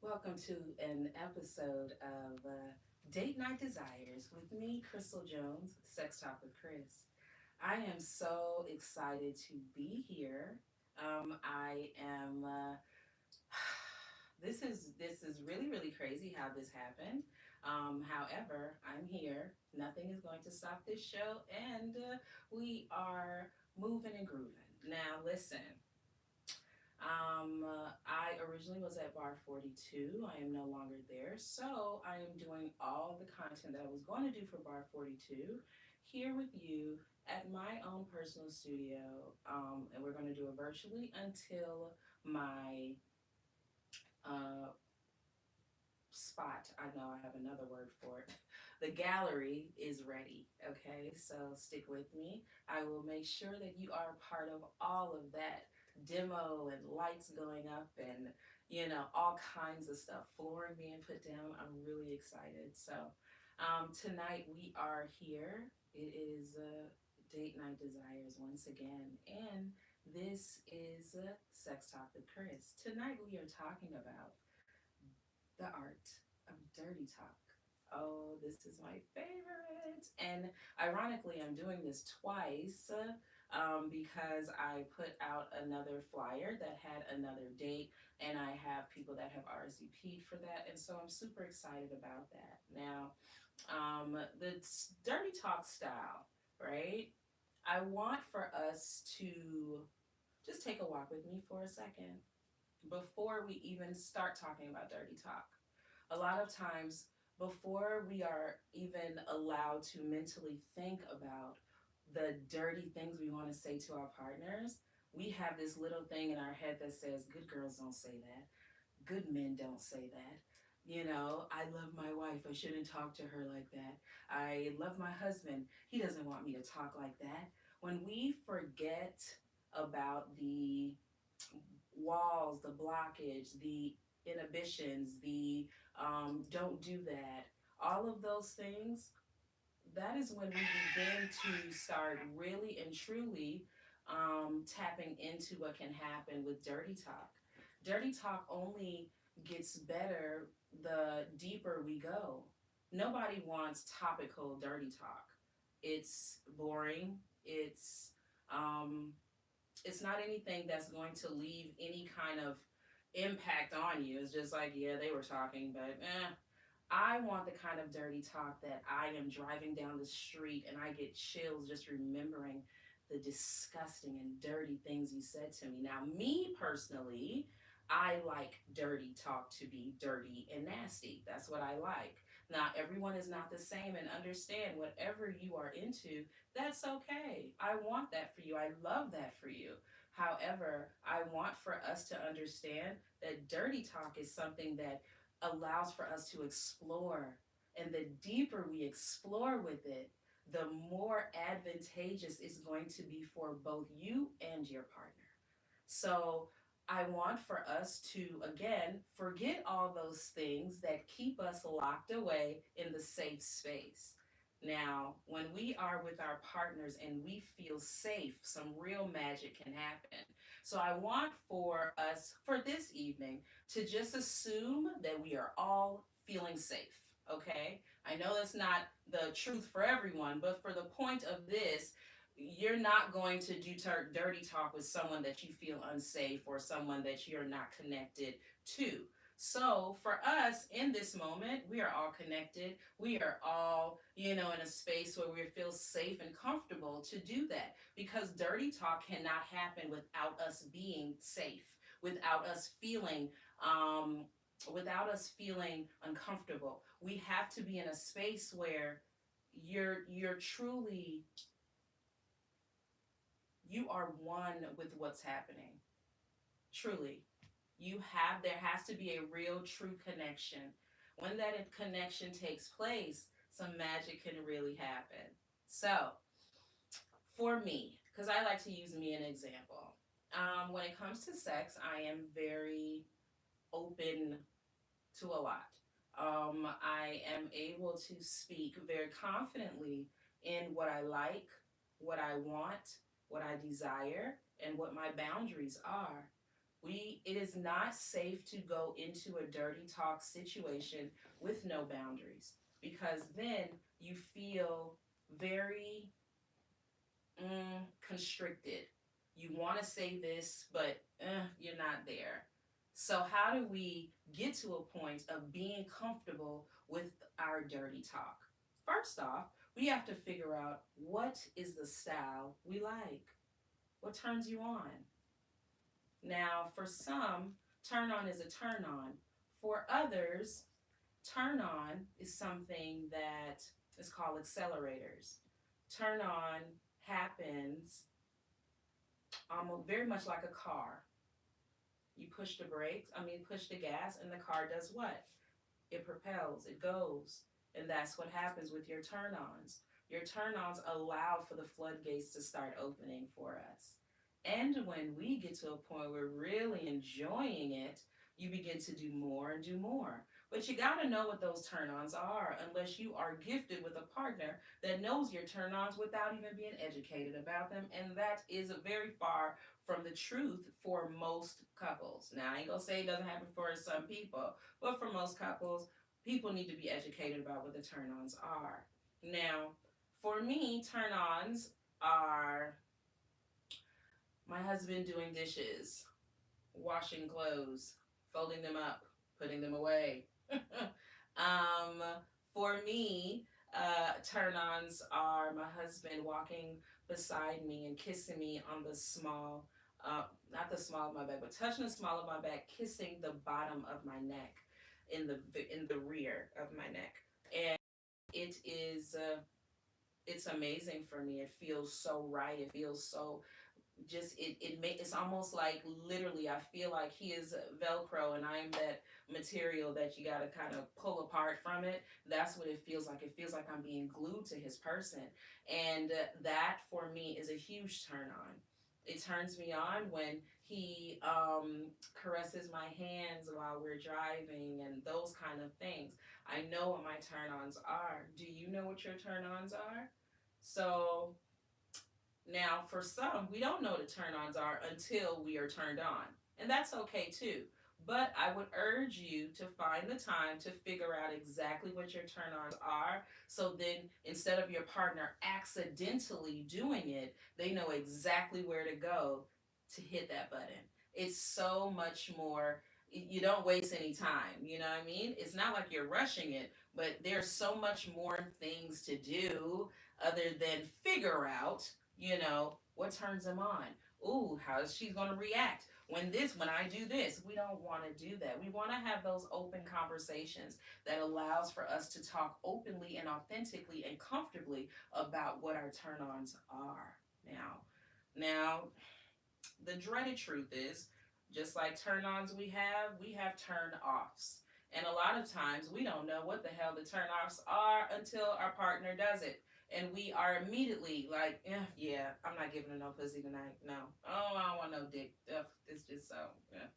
Welcome to an episode of Date Night Desires with me, Crystal Jones, Sex Talk with Khrys. I am so excited to be here. I am. This is really crazy how this happened. However, I'm here. Nothing is going to stop this show, and we are moving and grooving. Now, listen. I originally was at Bar 42. I am no longer there. So I am doing all the content that I was going to do for Bar 42 here with you at my own personal studio. And we're going to do it virtually until my uh, spot. I know I have another word for it. The gallery is ready. Okay, so stick with me. I will make sure that you are a part of all of that demo and lights going up and all kinds of stuff, flooring being put down. I'm really excited. So tonight we are here. It is Date Night Desires once again, and this is Sex Talk with Chris. Tonight we are talking about the art of dirty talk. Oh, this is my favorite. And ironically, I'm doing this twice because I put out another flyer that had another date, and I have people that have RSVP'd for that. And so I'm super excited about that. Now, the dirty talk style, right? I want for us to just take a walk with me for a second before we even start talking about dirty talk. A lot of times, before we are even allowed to mentally think about the dirty things we want to say to our partners, we have this little thing in our head that says, good girls don't say that. Good men don't say that. I love my wife. I shouldn't talk to her like that. I love my husband. He doesn't want me to talk like that. When we forget about the walls, the blockage, the inhibitions, the don't do that, all of those things, that is when we begin to start really and truly tapping into what can happen with dirty talk. Dirty talk only gets better the deeper we go. Nobody wants topical dirty talk. It's boring. Um, it's not anything that's going to leave any kind of impact on you. It's just like, yeah, they were talking, but I want the kind of dirty talk that I am driving down the street and I get chills just remembering the disgusting and dirty things you said to me. Now, me personally, I like dirty talk to be dirty and nasty. That's what I like. Now, everyone is not the same, and understand whatever you are into, that's okay. I want that for you. I love that for you. However, I want for us to understand that dirty talk is something that allows for us to explore. And the deeper we explore with it, the more advantageous it's going to be for both you and your partner. So I want for us to, again, forget all those things that keep us locked away in the safe space. Now, when we are with our partners and we feel safe, some real magic can happen. So I want for us for this evening to just assume that we are all feeling safe. Okay? I know that's not the truth for everyone, but for the point of this, you're not going to do dirty talk with someone that you feel unsafe or someone that you're not connected to. So for us in this moment, we are all connected. We are all, in a space where we feel safe and comfortable to do that, because dirty talk cannot happen without us being safe, without us feeling uncomfortable. We have to be in a space where you're truly, you are one with what's happening. Truly. There has to be a real true connection. When that connection takes place, some magic can really happen. So, for me, because I like to use me an example, when it comes to sex, I am very open to a lot. I am able to speak very confidently in what I like, what I want, what I desire, and what my boundaries are. It is not safe to go into a dirty talk situation with no boundaries, because then you feel very constricted. You want to say this, but you're not there. So, how do we get to a point of being comfortable with our dirty talk? First off, we have to figure out what is the style we like. What turns you on? Now, for some, turn on is a turn on. For others, turn on is something that is called accelerators. Turn on happens very much like a car. You push the brakes, push the gas, and the car does what? It propels, it goes. And that's what happens with your turn ons. Your turn ons allow for the floodgates to start opening for us. And when we get to a point where we're really enjoying it, you begin to do more and do more. But you got to know what those turn ons are, unless you are gifted with a partner that knows your turn ons without even being educated about them. And that is very far from the truth for most couples. Now, I ain't gonna say it doesn't happen for some people, but for most couples, people need to be educated about what the turn ons are. Now, for me, turn ons are my husband doing dishes, washing clothes, folding them up, putting them away. um, for me, turn-ons are my husband walking beside me and kissing me on the small, not the small of my back, but touching the small of my back, kissing the bottom of my neck, in the rear of my neck, and it is. It's amazing for me. It feels so right. It feels so just it's almost like literally I feel like he is velcro and I'm that material that you got to kind of pull apart from it. That's what it feels like. It feels like I'm being glued to his person, and that for me is a huge turn on. It turns me on when he caresses my hands while we're driving and those kind of things. I know what my turn ons are. Do you know what your turn ons are? So now, for some, we don't know what turn ons are until we are turned on. And that's okay too. But I would urge you to find the time to figure out exactly what your turn ons are. So then, instead of your partner accidentally doing it, they know exactly where to go to hit that button. It's so much more. You don't waste any time. You know what I mean? It's not like you're rushing it, but there's so much more things to do other than figure out what turns him on. Ooh, how is she going to react when I do this? We don't want to do that. We want to have those open conversations that allows for us to talk openly and authentically and comfortably about what our turn-ons are. Now, the dreaded truth is, just like turn-ons we have turn-offs. And a lot of times we don't know what the hell the turn-offs are until our partner does it, and we are immediately like, yeah, I'm not giving her no pussy tonight. No, oh, I don't want no dick. Ugh, it's just so, yeah.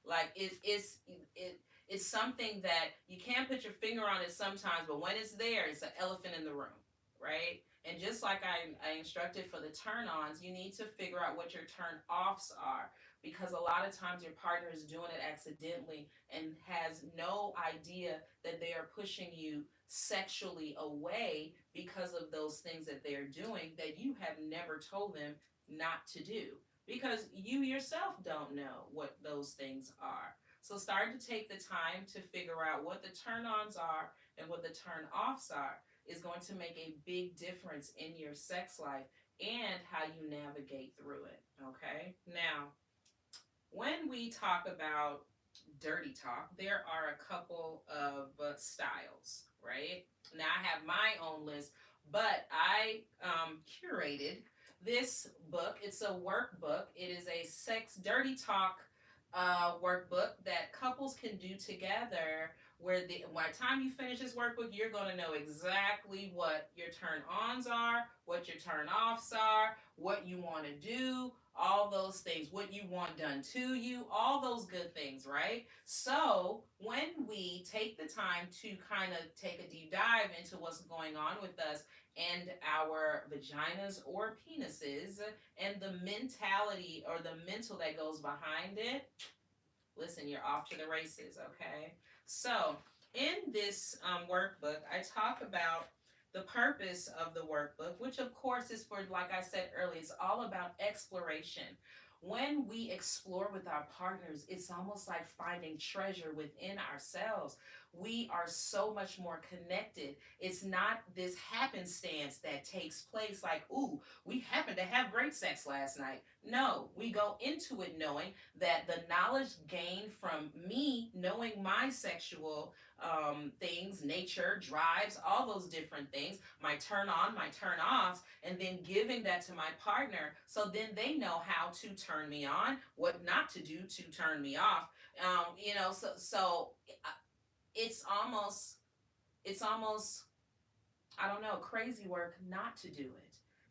Like it's something that you can't put your finger on it sometimes, but when it's there, it's an elephant in the room, right? And just like I instructed for the turn-ons, you need to figure out what your turn-offs are, because a lot of times your partner is doing it accidentally and has no idea that they are pushing you sexually away because of those things that they're doing that you have never told them not to do, because you yourself don't know what those things are. So start to take the time to figure out what the turn-ons are and what the turn-offs are is going to make a big difference in your sex life and how you navigate through it. Okay? Now, when we talk about dirty talk, there are a couple of styles, right? Now, I have my own list, but I curated this book. It's a workbook. It is a sex dirty talk workbook that couples can do together. Where by the time you finish this workbook, you're going to know exactly what your turn ons are, what your turn offs are, what you want to do, all those things, what you want done to you, all those good things, right? So when we take the time to kind of take a deep dive into what's going on with us and our vaginas or penises and the mentality or the mental that goes behind it, listen, you're off to the races, okay? So, in this workbook, I talk about the purpose of the workbook, which of course is for, like I said earlier, it's all about exploration. When we explore with our partners, it's almost like finding treasure within ourselves. We are so much more connected. It's not this happenstance that takes place like, ooh, we happened to have great sex last night. No, we go into it knowing that the knowledge gained from me knowing my sexual things, nature, drives, all those different things, my turn on, my turn offs, and then giving that to my partner so then they know how to turn me on, what not to do to turn me off. It's almost, it's almost, I don't know, crazy work not to do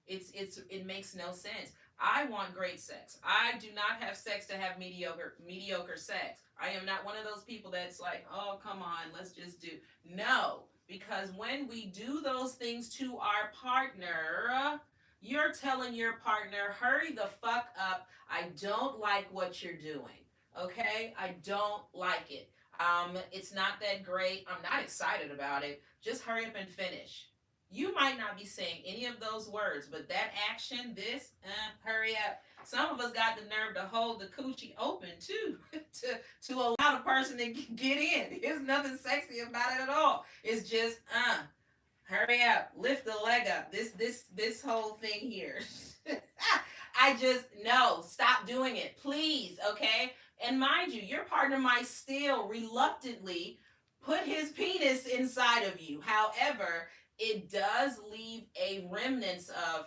it. It makes no sense. I want great sex. I do not have sex to have mediocre sex. I am not one of those people that's like, oh come on, let's just do. No, because when we do those things to our partner, you're telling your partner, hurry the fuck up. I don't like what you're doing. Okay? I don't like it. It's not that great. I'm not excited about it. Just hurry up and finish. You might not be saying any of those words, but that action, hurry up. Some of us got the nerve to hold the coochie open too, to allow the person to get in. There's nothing sexy about it at all. It's just, hurry up, lift the leg up. This whole thing here. I just no, stop doing it, please. Okay, and mind you, your partner might still reluctantly put his penis inside of you. However, it does leave a remnants of,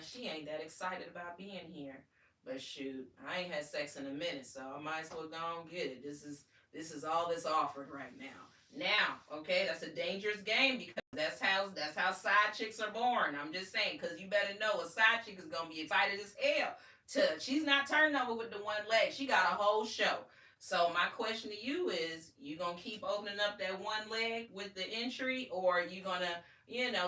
she ain't that excited about being here. But shoot, I ain't had sex in a minute, so I might as well go and get it. This is all that's offered right now. Now, okay, that's a dangerous game because that's how side chicks are born. I'm just saying, because you better know a side chick is gonna be excited as hell. She's not turning over with the one leg. She got a whole show. So my question to you is, you gonna keep opening up that one leg with the entry, or you gonna,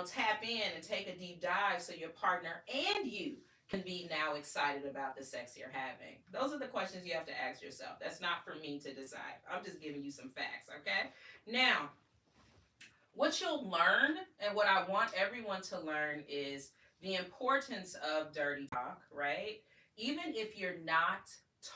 tap in and take a deep dive so your partner and you can be now excited about the sex you're having? Those are the questions you have to ask yourself. That's not for me to decide. I'm just giving you some facts, okay? Now, what you'll learn and what I want everyone to learn is the importance of dirty talk, right? Even if you're not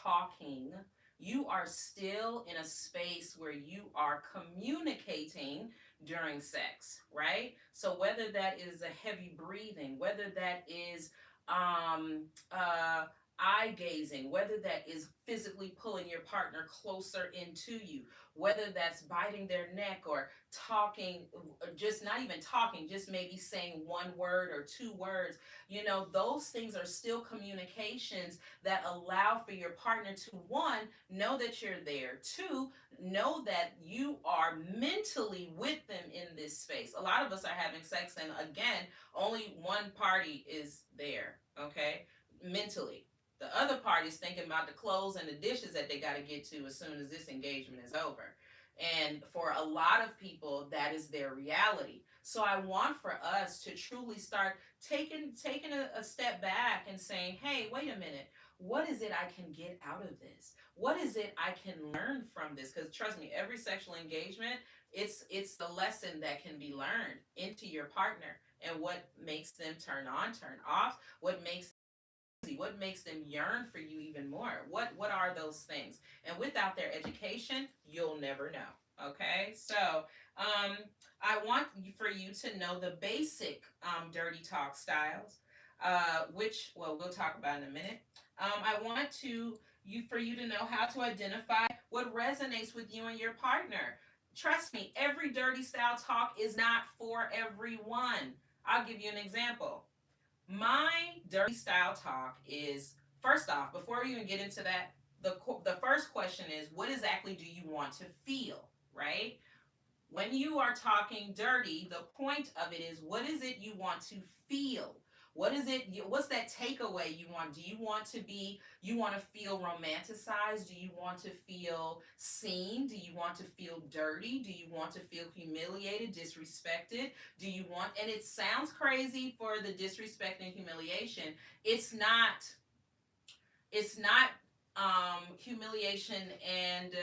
talking, you are still in a space where you are communicating during sex, right? So whether that is a heavy breathing, whether that is um, uh, eye gazing, whether that is physically pulling your partner closer into you, whether that's biting their neck or talking, just not even talking, just maybe saying one word or two words, those things are still communications that allow for your partner to, one, know that you're there, two, know that you are mentally with them in this space. A lot of us are having sex, and again, only one party is there, okay, mentally. The other party's thinking about the clothes and the dishes that they got to get to as soon as this engagement is over. And for a lot of people, that is their reality. So I want for us to truly start taking a step back and saying, hey, wait a minute. What is it I can get out of this? What is it I can learn from this? Because trust me, every sexual engagement, it's the lesson that can be learned into your partner and what makes them turn on, turn off, what makes them yearn for you even more. What are those things? And without their education, you'll never know. Okay, so I want for you to know the basic dirty talk styles, which, well, we'll talk about in a minute. I want for you to know how to identify what resonates with you and your partner. Trust me, every dirty style talk is not for everyone. I'll give you an example. My dirty style talk is, first off, before we even get into that, the first question is, what exactly do you want to feel, right? When you are talking dirty, the point of it is, what is it you want to feel? What is it? What's that takeaway you want? Do you want to be, you want to feel romanticized? Do you want to feel seen? Do you want to feel dirty? Do you want to feel humiliated, disrespected? Do you want, and it sounds crazy for the disrespect and humiliation. It's not, it's not humiliation and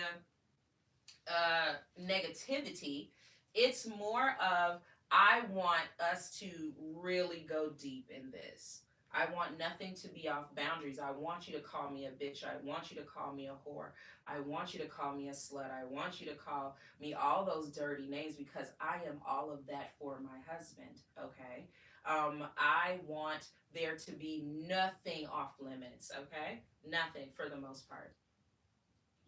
negativity. It's more of, I want us to really go deep in this. I want nothing to be off boundaries. I want you to call me a bitch. I want you to call me a whore. I want you to call me a slut. I want you to call me all those dirty names because I am all of that for my husband. Okay. I want there to be nothing off limits. Okay. Nothing for the most part.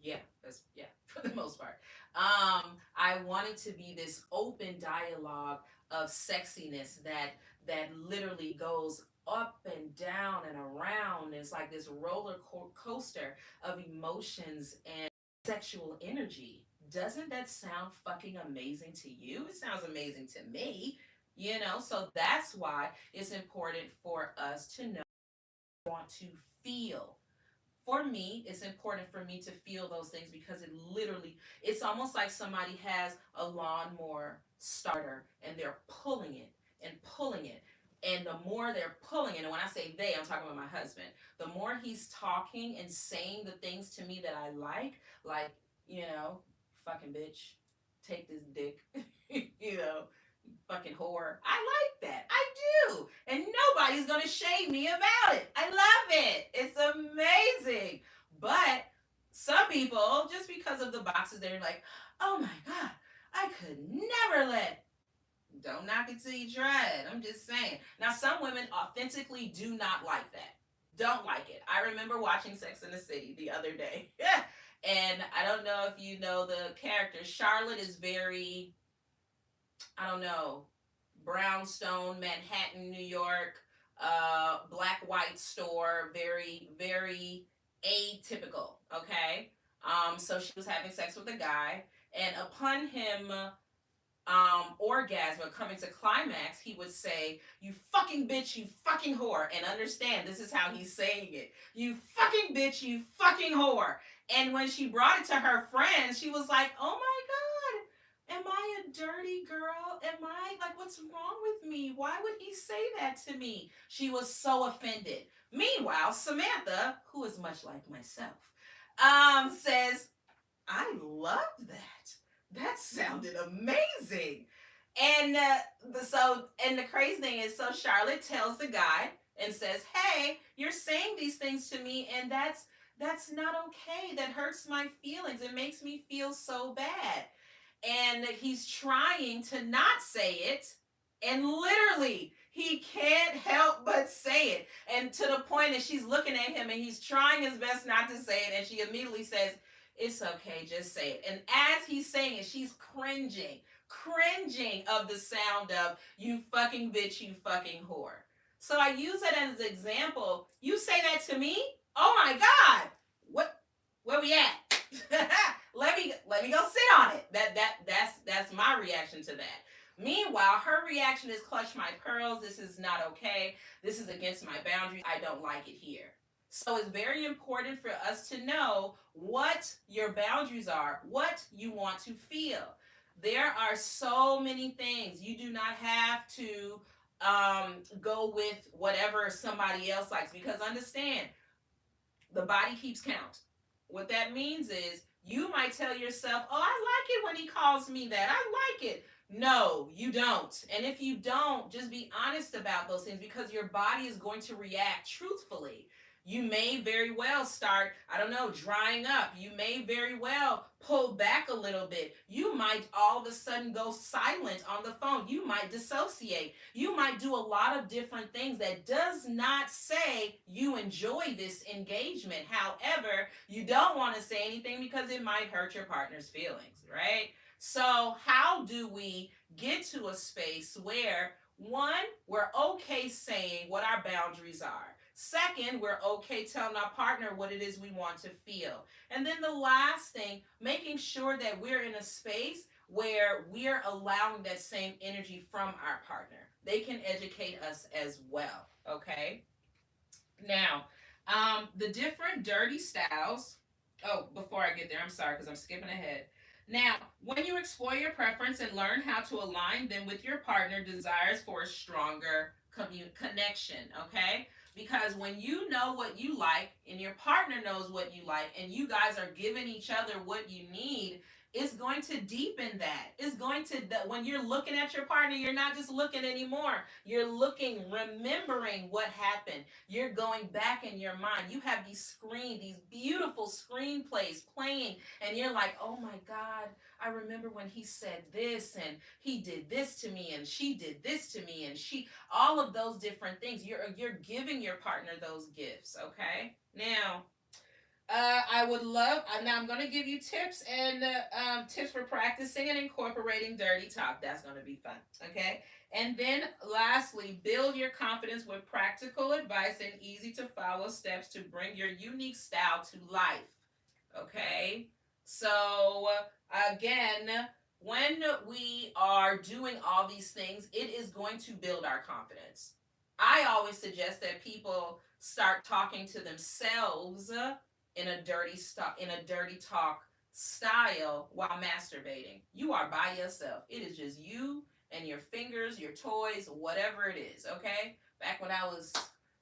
Yeah, that's, yeah, for the most part. I want it to be this open dialogue of sexiness that literally goes up and down and around. It's like this roller coaster of emotions and sexual energy. Doesn't that sound fucking amazing to you? It sounds amazing to me. So that's why it's important for us to know, want to feel. For me, it's important for me to feel those things because it literally, it's almost like somebody has a lawnmower starter and they're pulling it and pulling it. And the more they're pulling it, and when I say they, I'm talking about my husband, the more he's talking and saying the things to me that I like, you know, fucking bitch, take this dick, you know, fucking whore. I like that. I do. And nobody's going to shame me about it. I love it. It's amazing. But some people, just because of the boxes, they're like, oh my God, I could never let. Don't knock it till you try it. I'm just saying. Now, some women authentically do not like that. Don't like it. I remember watching Sex in the City the other day. And I don't know if you know the character. Charlotte is very, I don't know, brownstone, Manhattan, New York, black white store, very, very atypical. Okay. So she was having sex with a guy, and upon him orgasm or coming to climax, he would say, "You fucking bitch, you fucking whore." And understand, this is how he's saying it: "You fucking bitch, you fucking whore." And when she brought it to her friends, she was like, "Oh my God, am I a dirty girl? Am I like, what's wrong with me? Why would he say that to me?" She was so offended. Meanwhile, Samantha, who is much like myself, says, "I loved that. That sounded amazing." And and the crazy thing is, so Charlotte tells the guy and says, "Hey, you're saying these things to me, and that's not okay. That hurts my feelings. It makes me feel so bad." And he's trying to not say it, and literally he can't help but say it, and to the point that she's looking at him and he's trying his best not to say it, and she immediately says, "It's okay, just say it." And as he's saying it, she's cringing of the sound of, "You fucking bitch, you fucking whore." So I use that as an example. You say that to me? Oh my God. What, where we at? let me go sit on it. That's my reaction to that. Meanwhile, her reaction is, "Clutch my pearls. This is not okay. This is against my boundaries. I don't like it here." So it's very important for us to know what your boundaries are, what you want to feel. There are so many things. You do not have to go with whatever somebody else likes, because understand, the body keeps count. What that means is, you might tell yourself, "Oh, I like it when he calls me that. I like it." No, you don't. And if you don't, just be honest about those things, because your body is going to react truthfully. You may very well start, I don't know, drying up. You may very well pull back a little bit. You might all of a sudden go silent on the phone. You might dissociate. You might do a lot of different things that does not say you enjoy this engagement. However, you don't want to say anything because it might hurt your partner's feelings, right? So, how do we get to a space where, one, we're okay saying what our boundaries are? Second, we're okay telling our partner what it is we want to feel. And then the last thing, making sure that we're in a space where we're allowing that same energy from our partner. they can educate us as well. Okay. Now, the different dirty styles. Oh, before I get there, I'm sorry because I'm skipping ahead. Now, when you explore your preference and learn how to align them with your partner desires for a stronger connection, okay? Because when you know what you like and your partner knows what you like and you guys are giving each other what you need, it's going to deepen that. It's going to, when you're looking at your partner, you're not just looking anymore. You're looking, remembering what happened. You're going back in your mind. You have these beautiful screenplays playing, and you're like, oh my God, I remember when he said this, and he did this to me, and she did this to me, and all of those different things. You're giving your partner those gifts, okay? Now, I would love. Now I'm going to give you tips and tips for practicing and incorporating dirty talk. That's going to be fun. Okay. And then lastly, build your confidence with practical advice and easy to follow steps to bring your unique style to life. Okay. So again, when we are doing all these things, it is going to build our confidence. I always suggest that people start talking to themselves in a dirty talk style while masturbating. You are by yourself. It is just you and your fingers, your toys, whatever it is, okay? Back when I was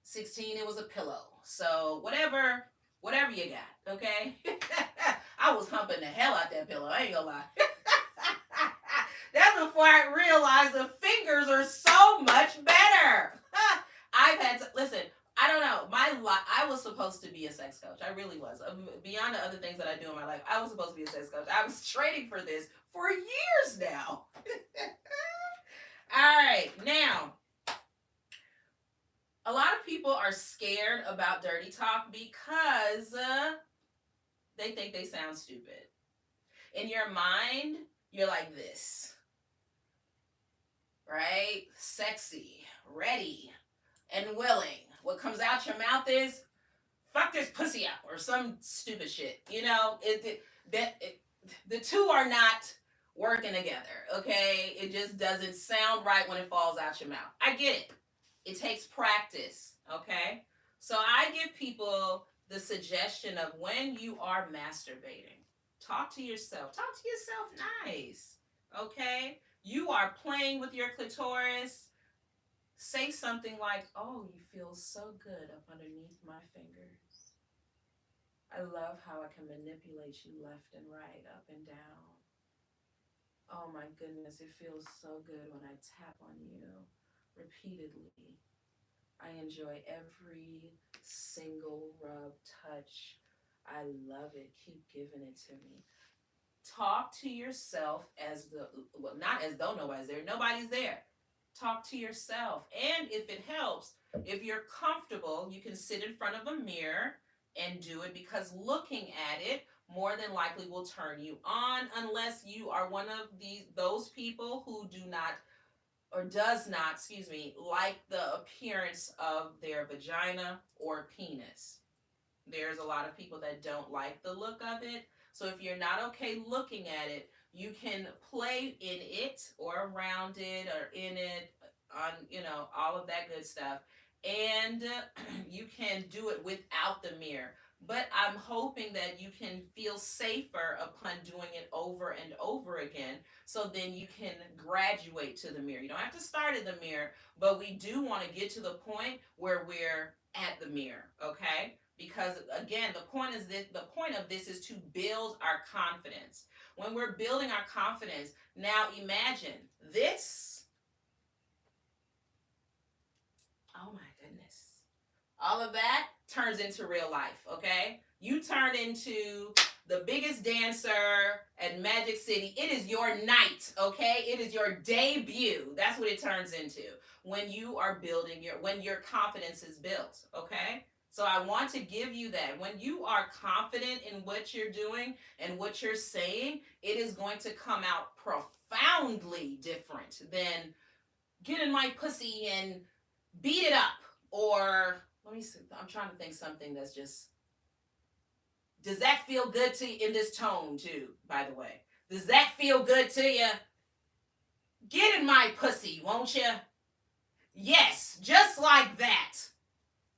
16, it was a pillow. So whatever you got, okay? I was humping the hell out that pillow. I ain't gonna lie. That's before I realized the fingers are so much better. I've had to listen. I don't know. I was supposed to be a sex coach. I really was. Beyond the other things that I do in my life, I was supposed to be a sex coach. I was training for this for years now. All right. Now, a lot of people are scared about dirty talk because they think they sound stupid. In your mind, you're like this, right? Sexy, ready, and willing. What comes out your mouth is, fuck this pussy up, or some stupid shit. You know, the two are not working together, okay? It just doesn't sound right when it falls out your mouth. I get it. It takes practice, okay? So I give people the suggestion of when you are masturbating, talk to yourself. Talk to yourself nice, okay? You are playing with your clitoris. Say something like, oh, you feel so good up underneath my fingers. I love how I can manipulate you left and right, up and down. Oh my goodness, it feels so good when I tap on you repeatedly. I enjoy every single rub, touch. I love it. Keep giving it to me. Talk to yourself not as though nobody's there. Nobody's there. Talk to yourself. And if it helps, if you're comfortable, you can sit in front of a mirror and do it, because looking at it more than likely will turn you on, unless you are one of those people who do not or does not, like the appearance of their vagina or penis. There's a lot of people that don't like the look of it. So if you're not okay looking at it, you can play in it or around it or in it, on, all of that good stuff. And you can do it without the mirror. But I'm hoping that you can feel safer upon doing it over and over again. So then you can graduate to the mirror. You don't have to start at the mirror, but we do want to get to the point where we're at the mirror, okay? Because again, the point of this is to build our confidence. When we're building our confidence, now imagine this. Oh my goodness. All of that turns into real life, okay? You turn into the biggest dancer at Magic City. It is your night, okay? It is your debut. That's what it turns into when you are when your confidence is built, okay? So I want to give you that. When you are confident in what you're doing and what you're saying, it is going to come out profoundly different than get in my pussy and beat it up. Or, let me see, I'm trying to think something that's just, does that feel good to you in this tone too, by the way? Does that feel good to you? Get in my pussy, won't you? Yes, just like that.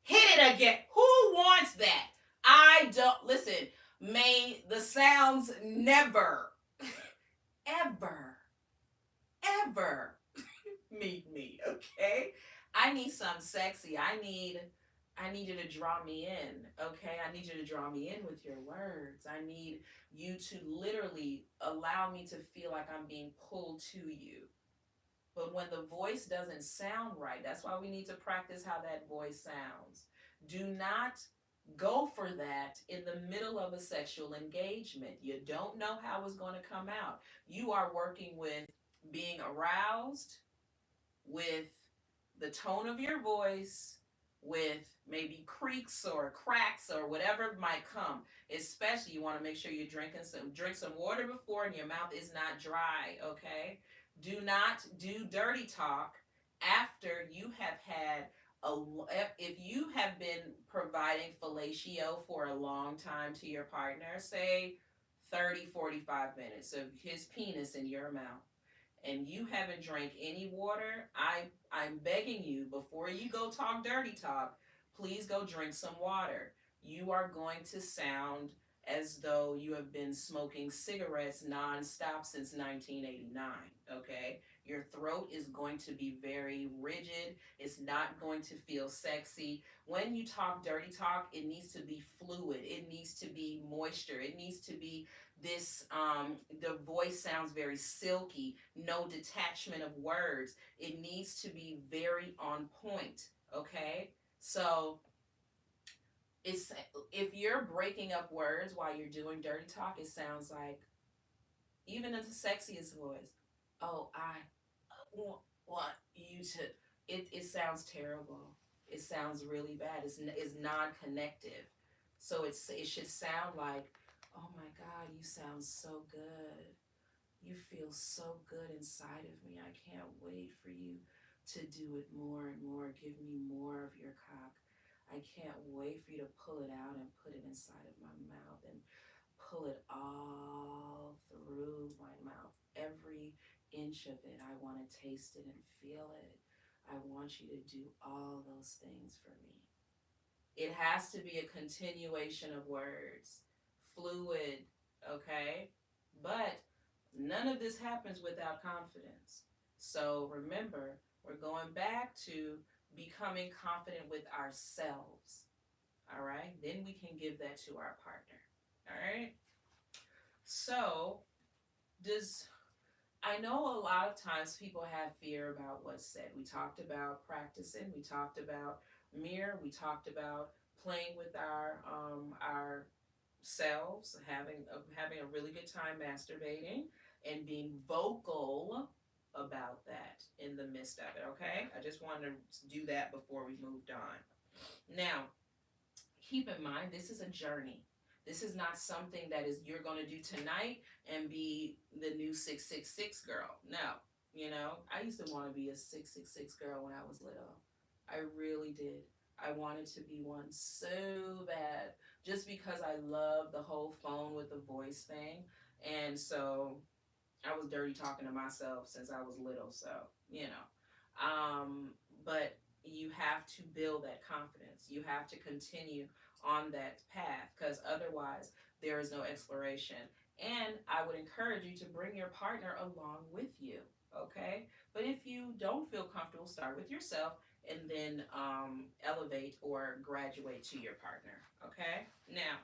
Hit it again. Who wants that? I don't. Listen, may the sounds never, ever, ever meet me, okay? I need something sexy. I need you to draw me in, okay? I need you to draw me in with your words. I need you to literally allow me to feel like I'm being pulled to you. But when the voice doesn't sound right, that's why we need to practice how that voice sounds. Do not go for that in the middle of a sexual engagement. You don't know how it's going to come out. You are working with being aroused, with the tone of your voice, with maybe creaks or cracks or whatever might come. Especially, you want to make sure you're drink some water before and your mouth is not dry. Okay. Do not do dirty talk after you have had a. If you have been providing fellatio for a long time to your partner, say 30-45 minutes of his penis in your mouth, and you haven't drank any water, I'm begging you, before you go talk dirty talk, please go drink some water. You are going to sound as though you have been smoking cigarettes nonstop since 1989, okay? Your throat is going to be very rigid. It's not going to feel sexy. When you talk dirty talk, it needs to be fluid. It needs to be moisture. It needs to be this the voice sounds very silky, no detachment of words. It needs to be very on point, okay? So it's, if you're breaking up words while you're doing dirty talk, it sounds like, even in the sexiest voice, oh, I want you to, it sounds terrible. It sounds really bad. It's non-connective. So it should sound like, oh my God, you sound so good. You feel so good inside of me. I can't wait for you to do it more and more. Give me more of your cock. I can't wait for you to pull it out and put it inside of my mouth and pull it all through my mouth. Every inch of it. I want to taste it and feel it. I want you to do all those things for me. It has to be a continuation of words, fluid, okay? But none of this happens without confidence. So remember, we're going back to becoming confident with ourselves, all right? Then we can give that to our partner, all right? So, does I know a lot of times people have fear about what's said. We talked about practicing. We talked about mirror. We talked about playing with our selves, having a really good time masturbating, and being vocal about that in the midst of it. Okay, I just wanted to do that before we moved on. Now, keep in mind, this is a journey. This is not something that is you're going to do tonight and be the new 666 girl. No, I used to want to be a 666 girl when I was little. I really did. I wanted to be one so bad, just because I love the whole phone with the voice thing. And so I was dirty talking to myself since I was little. So, you know. But you have to build that confidence. You have to continue on that path, because otherwise there is no exploration. And I would encourage you to bring your partner along with you. Okay. But if you don't feel comfortable, start with yourself and then elevate or graduate to your partner. Okay. Now,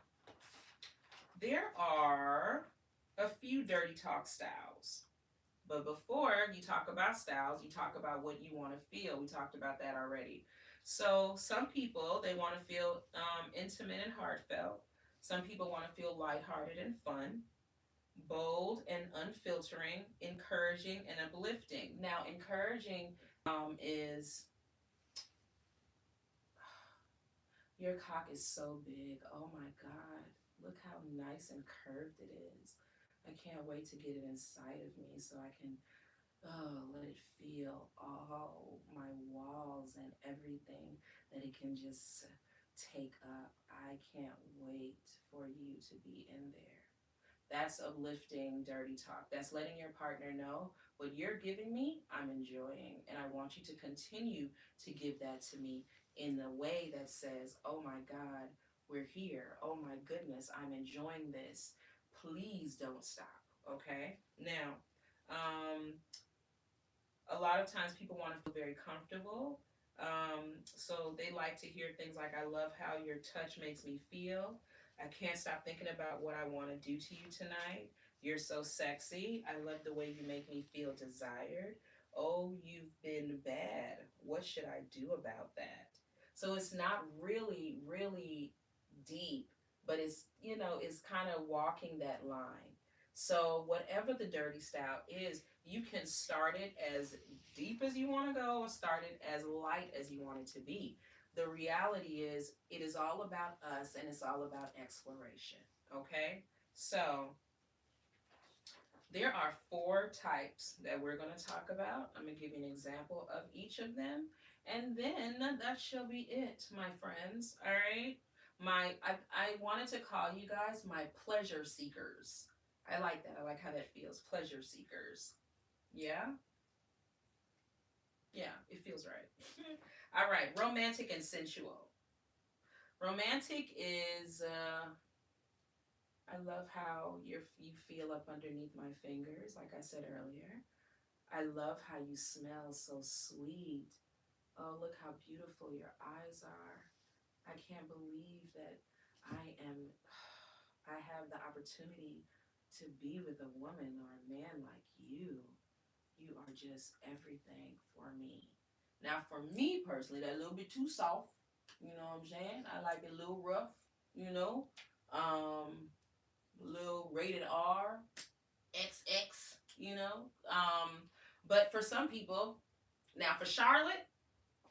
there are a few dirty talk styles. But before you talk about styles, you talk about what you want to feel. We talked about that already. So some people, they want to feel intimate and heartfelt. Some people want to feel lighthearted and fun, bold and unfiltering, encouraging and uplifting. Now, encouraging is, your cock is so big. Oh my God. Look how nice and curved it is. I can't wait to get it inside of me so I can, let it feel all my walls and everything that it can just take up. I can't wait for you to be in there. That's uplifting dirty talk. That's letting your partner know what you're giving me, I'm enjoying. And I want you to continue to give that to me in the way that says, oh my God, we're here. Oh my goodness, I'm enjoying this. Please don't stop. Okay? Now, um, a lot of times people want to feel very comfortable. So they like to hear things like, I love how your touch makes me feel. I can't stop thinking about what I want to do to you tonight. You're so sexy. I love the way you make me feel desired. Oh, you've been bad. What should I do about that? So it's not really deep, but it's kind of walking that line. So whatever the dirty style is, you can start it as deep as you want to go or start it as light as you want it to be. The reality is, it is all about us and it's all about exploration. Okay? So, there are four types that we're going to talk about. I'm going to give you an example of each of them. And then that shall be it, my friends. All right? I wanted to call you guys my pleasure seekers. I like that. I like how that feels. Pleasure seekers. Yeah? Yeah, it feels right. All right, romantic and sensual. Romantic is I love how you feel up underneath my fingers, like I said earlier. I love how you smell so sweet. Oh, look how beautiful your eyes are. I can't believe that I am I have the opportunity to be with a woman or a man like you. You are just everything for me. Now, for me personally, that a little bit too soft. You know what I'm saying? I like it a little rough. You know, a little rated R, XX. You know, but for some people, now for Charlotte,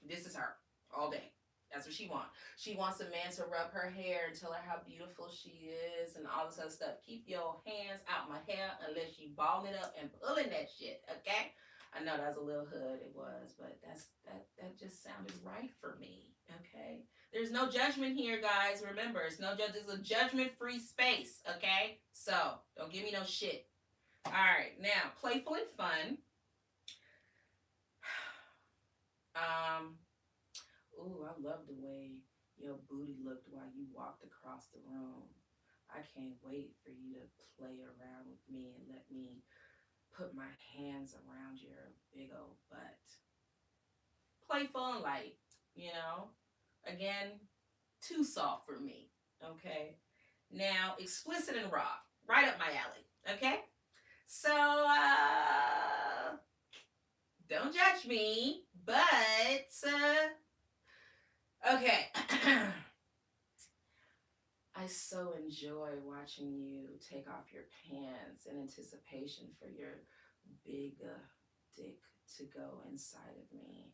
this is her all day. That's what she wants. She wants a man to rub her hair and tell her how beautiful she is and all this other stuff. Keep your hands out my hair unless you balling it up and pulling that shit, okay? I know that's a little hood, it was, but that just sounded right for me, okay? There's no judgment here, guys. Remember, it's no judge. It's a judgment-free space, okay? So don't give me no shit. All right, now playful and fun. Um, Ooh, I love the way your booty looked while you walked across the room. I can't wait for you to play around with me and let me put my hands around your big old butt. Playful and light, you know? Again, too soft for me, okay? Now, explicit and raw, right up my alley, okay? So, don't judge me, but, okay. I so enjoy watching you take off your pants in anticipation for your big dick to go inside of me.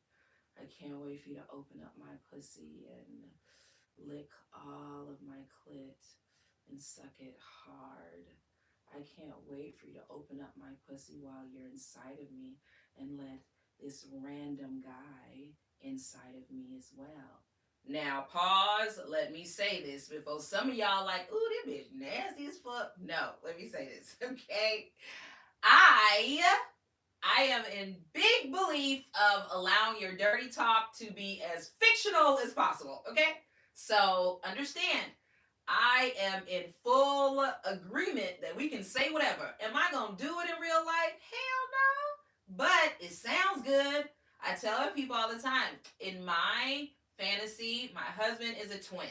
I can't wait for you to open up my pussy and lick all of my clit and suck it hard. I can't wait for you to open up my pussy while you're inside of me and let this random guy inside of me as well. Now, pause. Let me say this before some of y'all like, ooh, this bitch nasty as fuck. No, let me say this, okay? I I am in big belief of allowing your dirty talk to be as fictional as possible, okay? So understand, I am in full agreement that we can say whatever. Am I gonna do it in real life? Hell no. But it sounds good. I tell people all the time, in my fantasy, my husband is a twin,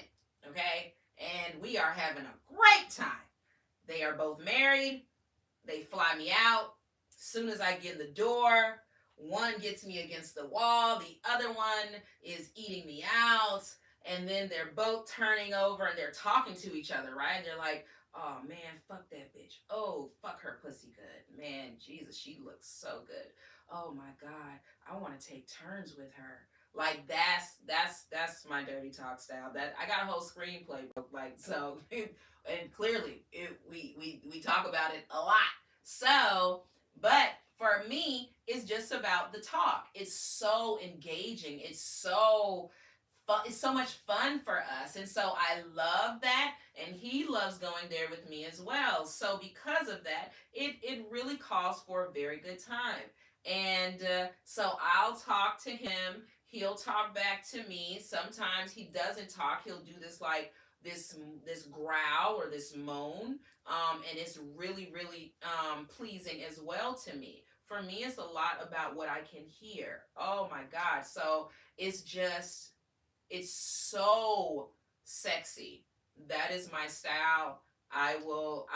okay? And we are having a great time. They are both married. They fly me out. Soon as I get in the door, one gets me against the wall, the other one is eating me out, and then they're both turning over and they're talking to each other, right? And they're like, oh man, fuck that bitch. Oh, fuck her pussy good. Man, Jesus, she looks so good. Oh my God, I want to take turns with her. Like that's my dirty talk style. That I got a whole screenplay book, like so, and clearly we talk about it a lot. So, but for me, it's just about the talk. It's so engaging. It's so fun. It's so much fun for us, and so I love that, and he loves going there with me as well. So because of that, it really calls for a very good time. And so I'll talk to him. He'll talk back to me. Sometimes he doesn't talk. He'll do this like this growl or this moan, and it's really pleasing as well to me. For me, it's a lot about what I can hear. Oh my God! So it's just it's so sexy. That is my style. I will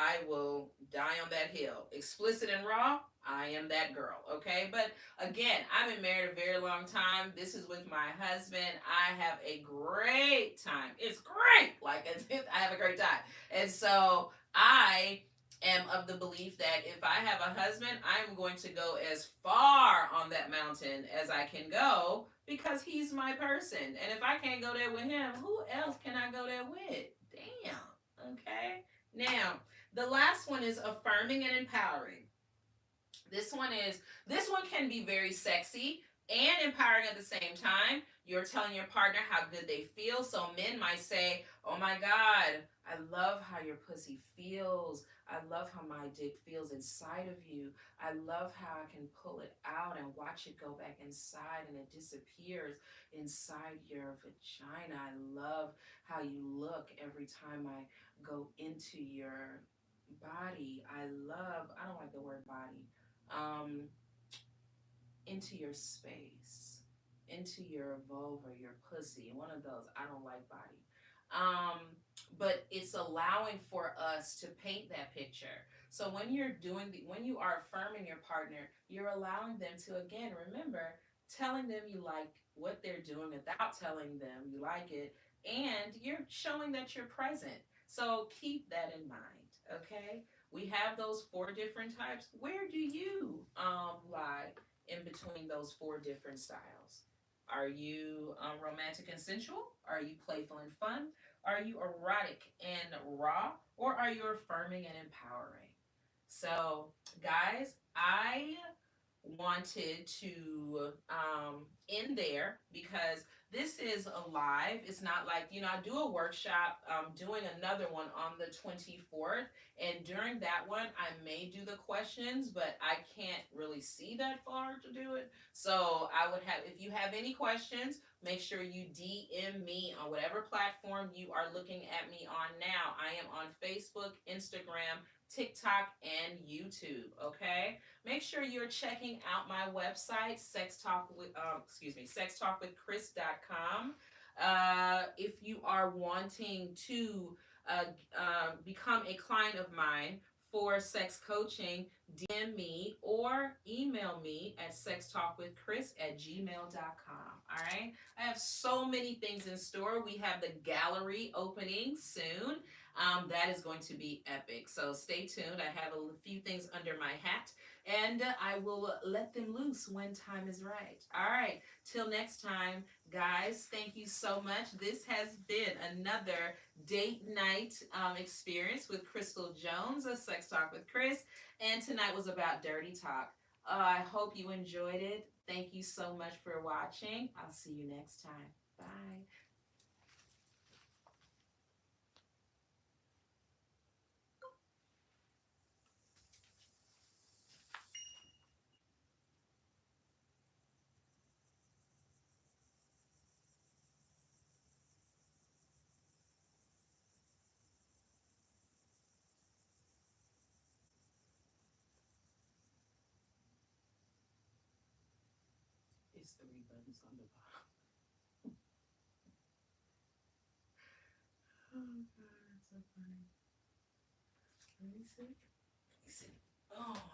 die on that hill. Explicit and raw, I am that girl, okay? But again, I've been married a very long time. This is with my husband. I have a great time. It's great. Like I have a great time. And so I am of the belief that if I have a husband, I'm going to go as far on that mountain as I can go because he's my person. And if I can't go there with him, who else can I go there with? Damn. Okay. Now, the last one is affirming and empowering. This one is this one can be very sexy and empowering at the same time. You're telling your partner how good they feel. So men might say, "Oh my God, I love how your pussy feels. I love how my dick feels inside of you. I love how I can pull it out and watch it go back inside and it disappears inside your vagina. I love how you look every time I go into your body. I don't like the word body, um, into your space, into your vulva, your pussy, one of those. I don't like body. Um, but it's allowing for us to paint that picture. So when you are affirming your partner, you're allowing them to again remember telling them you like what they're doing without telling them you like it, and you're showing that you're present. So keep that in mind, okay? We have those four different types. Where do you lie in between those four different styles? Are you romantic and sensual? Are you playful and fun? Are you erotic and raw? Or are you affirming and empowering? So, guys, I wanted to end there because this is a live. It's not like, I do a workshop, doing another one on the 24th. And during that one, I may do the questions, but I can't really see that far to do it. So I would have, if you have any questions, make sure you DM me on whatever platform you are looking at me on now. I am on Facebook, Instagram, TikTok, and YouTube. Okay. Make sure you're checking out my website, sextalkwithkhrys.com. If you are wanting to become a client of mine for sex coaching, DM me or email me at sextalkwithkhrys@gmail.com. All right. I have so many things in store. We have the gallery opening soon. That is going to be epic. So stay tuned. I have a few things under my hat, and I will let them loose when time is right. All right. Till next time, guys, thank you so much. This has been another date night experience with Crystal Jones, a Sex Talk with Khrys. And tonight was about dirty talk. I hope you enjoyed it. Thank you so much for watching. I'll see you next time. Bye. It's three buttons on the bottom. Oh, God, it's so funny. Let me see. Let me see. Oh.